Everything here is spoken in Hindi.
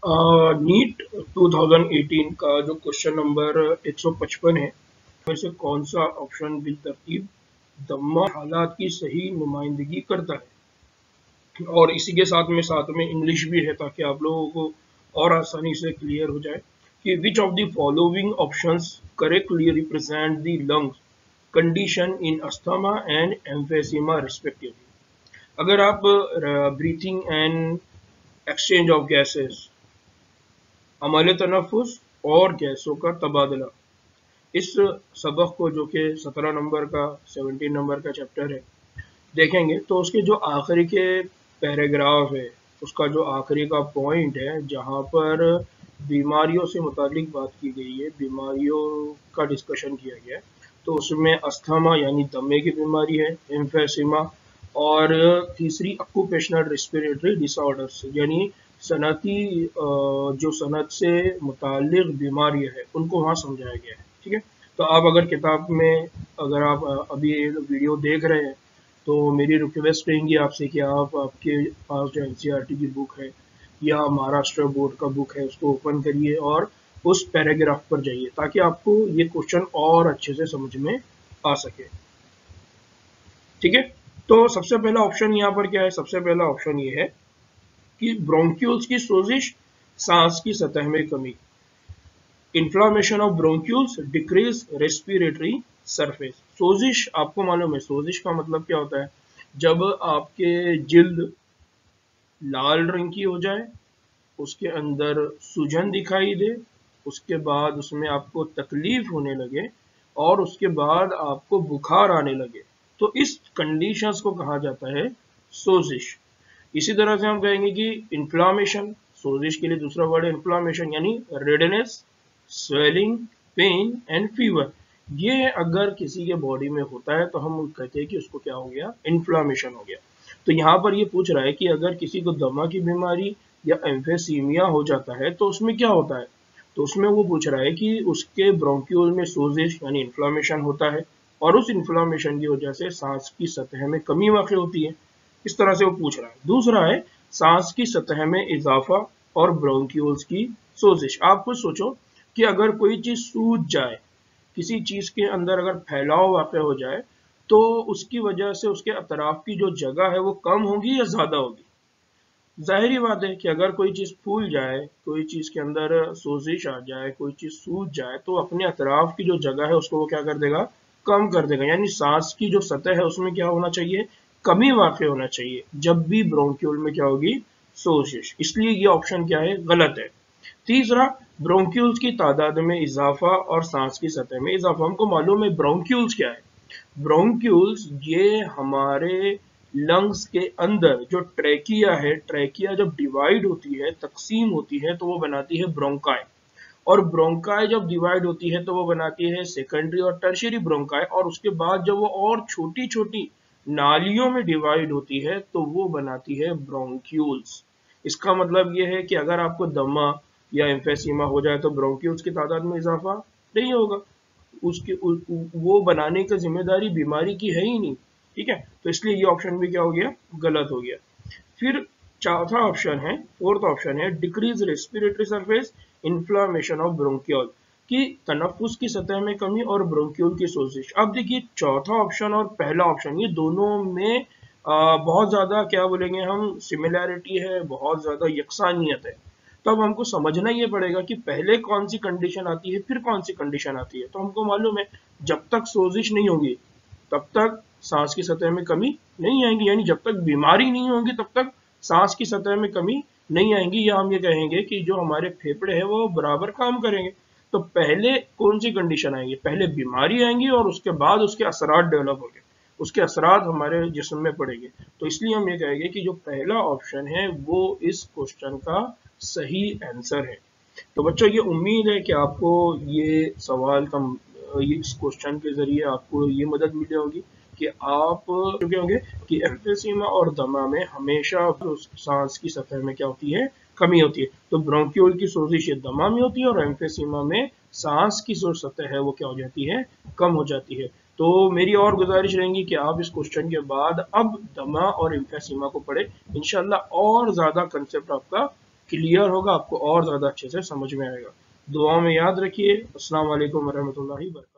नीट 2018 का जो क्वेश्चन नंबर 155 है, में से कौन सा ऑप्शन बिलतरतीब दम्मा हालात की सही नुमाइंदगी करता है। और इसी के साथ में इंग्लिश भी है ताकि आप लोगों को और आसानी से क्लियर हो जाए कि which of the following options correctly represent the lungs condition in asthma and emphysema respectively. अगर आप breathing and exchange of gases, अमल तनफ़ुस और गैसों का तबादला, इस सबक को जो कि 17 नंबर का 17 नंबर का चैप्टर है देखेंगे, तो उसके जो आखिरी के पैराग्राफ है, उसका जो आखिरी का पॉइंट है जहाँ पर बीमारियों से मुतालिक बात की गई है, बीमारियों का डिस्कशन किया गया है, तो उसमें अस्थमा यानी दमे की बीमारी है, एम्फेसिमा, और तीसरी ऑक्यूपेशनल रेस्पिरेटरी डिसऑर्डर्स यानी सनती जो सनत से मुतालिक बीमारियां है उनको वहाँ समझाया गया है। ठीक है, तो आप अगर किताब में अगर आप अभी वीडियो देख रहे हैं तो मेरी रिक्वेस्ट रहेंगी आपसे कि आप आपके पास जो एनसीईआरटी की बुक है या महाराष्ट्र बोर्ड का बुक है उसको ओपन करिए और उस पैराग्राफ पर जाइए ताकि आपको ये क्वेश्चन और अच्छे से समझ में आ सके। ठीक है, तो सबसे पहला ऑप्शन यहाँ पर क्या है, सबसे पहला ऑप्शन ये है कि ब्रोंक्यूल्स की सोजिश, सांस की सतह में कमी, inflammation of bronchioles, decrease respiratory surface. सोजिश आपको मालूम है, सोजिश का मतलब क्या होता है, जब आपके जिल्द लाल रंग की हो जाए, उसके अंदर सूजन दिखाई दे, उसके बाद उसमें आपको तकलीफ होने लगे और उसके बाद आपको बुखार आने लगे, तो इस कंडीशंस को कहा जाता है सोजिश। इसी तरह से हम कहेंगे कि इन्फ्लामेशन, सोजिश के लिए दूसरा वर्ड है इन्फ्लामेशन, यानी redness, swelling, pain and fever. ये अगर किसी के बॉडी में होता है तो हम कहते हैं कि उसको क्या हो गया, इन्फ्लामेशन हो गया। तो यहाँ पर ये पूछ रहा है कि अगर किसी को दमा की बीमारी या एम्फेसीमिया हो जाता है तो उसमें क्या होता है, तो उसमें वो पूछ रहा है कि उसके ब्रोंक्यूल में सोजिश यानी इन्फ्लामेशन होता है और उस इन्फ्लामेशन की वजह से सांस की सतह में कमी वाक़ई होती है, इस तरह से वो पूछ रहा है। दूसरा है सांस की सतह में इजाफा और ब्रोंक्यूल्स की सोजिश। आप कुछ सोचो कि अगर कोई चीज सूज जाए, किसी चीज के अंदर अगर फैलाव वाक़ई हो जाए तो उसकी वजह से उसके अतराफ की जो जगह है वो कम होगी या ज्यादा होगी। जाहिर बात है कि अगर कोई चीज फूल जाए, कोई चीज के अंदर सोजिश आ जाए, कोई चीज सूज जाए तो अपने अतराफ की जो जगह है उसको वो क्या कर देगा, कम कर देगा, यानी सांस की जो सतह है उसमें क्या होना चाहिए, कमी वाक़ई होना चाहिए जब भी ब्रोंक्यूल में क्या होगी, सोजिश। इसलिए ये ऑप्शन क्या है, गलत है। तीसरा, ब्रोंक्यूल्स की तादाद में इजाफा और सांस की सतह में इजाफा। हमको मालूम है ब्रोंक्यूल्स क्या है, ब्रोंक्यूल्स ये हमारे लंग्स के अंदर जो ट्रैकिया है, ट्रैकिया जब डिवाइड होती है, तकसीम होती है, तो वो बनाती है ब्रोंकाई, और ब्रोंकाई जब डिवाइड होती है तो वो बनाती है सेकेंडरी और टर्शियरी ब्रोंकाई, और उसके बाद जब वो और छोटी छोटी नालियों में डिवाइड होती है तो वो बनाती है ब्रोंक्यूल्स। इसका मतलब ये है कि अगर आपको दमा या एम्फेसीमा हो जाए तो ब्रोंक्यूल्स की तादाद में इजाफा नहीं होगा, उसके वो बनाने की जिम्मेदारी बीमारी की है ही नहीं। ठीक है, तो इसलिए ये ऑप्शन भी क्या हो गया, गलत हो गया। फिर चौथा ऑप्शन है, फोर्थ ऑप्शन है decrease respiratory surface, inflammation of bronchial, कि तनफुस की सतह में कमी और ब्रोंक्यूल की सोजिश। अब देखिए चौथा ऑप्शन और पहला ऑप्शन ये दोनों में बहुत ज्यादा क्या बोलेंगे हम, सिमिलैरिटी है, बहुत ज्यादा यकसानियत है। तो अब हमको समझना ये पड़ेगा कि पहले कौन सी कंडीशन आती है फिर कौन सी कंडीशन आती है। तो हमको मालूम है जब तक सोजिश नहीं होगी तब तक सांस की सतह में कमी नहीं आएगी, यानी जब तक बीमारी नहीं होगी तब तक सांस की सतह में कमी नहीं आएगी, या हम ये कहेंगे कि जो हमारे फेफड़े हैं वो बराबर काम करेंगे। तो पहले कौन सी कंडीशन आएगी, पहले बीमारी आएंगी और उसके बाद उसके असरात डेवलप होंगे, उसके असरात हमारे जिस्म में पड़ेंगे। तो इसलिए हम ये कहेंगे कि जो पहला ऑप्शन है वो इस क्वेश्चन का सही आंसर है। तो बच्चों ये उम्मीद है कि आपको ये सवाल का इस क्वेश्चन के जरिए आपको ये मदद मिली होगी कि आप चुके होंगे कि एम्फीसीमा और दमा में हमेशा सांस की सतह में क्या होती है, कमी होती है। तो ब्रोंक्यूल की सोजिश दमा में होती है और एम्फीसीमा में सांस की जो सतह है वो क्या हो जाती है, कम हो जाती है। तो मेरी और गुजारिश रहेगी कि आप इस क्वेश्चन के बाद अब दमा और एम्फीसीमा को पढ़े, इंशाल्लाह और ज्यादा कंसेप्ट आपका क्लियर होगा, आपको और ज़्यादा अच्छे से समझ में आएगा। दुआ में याद रखिए। अस्सलाम वालेकुम वरहमतुल्लाहि वबरकातुहू।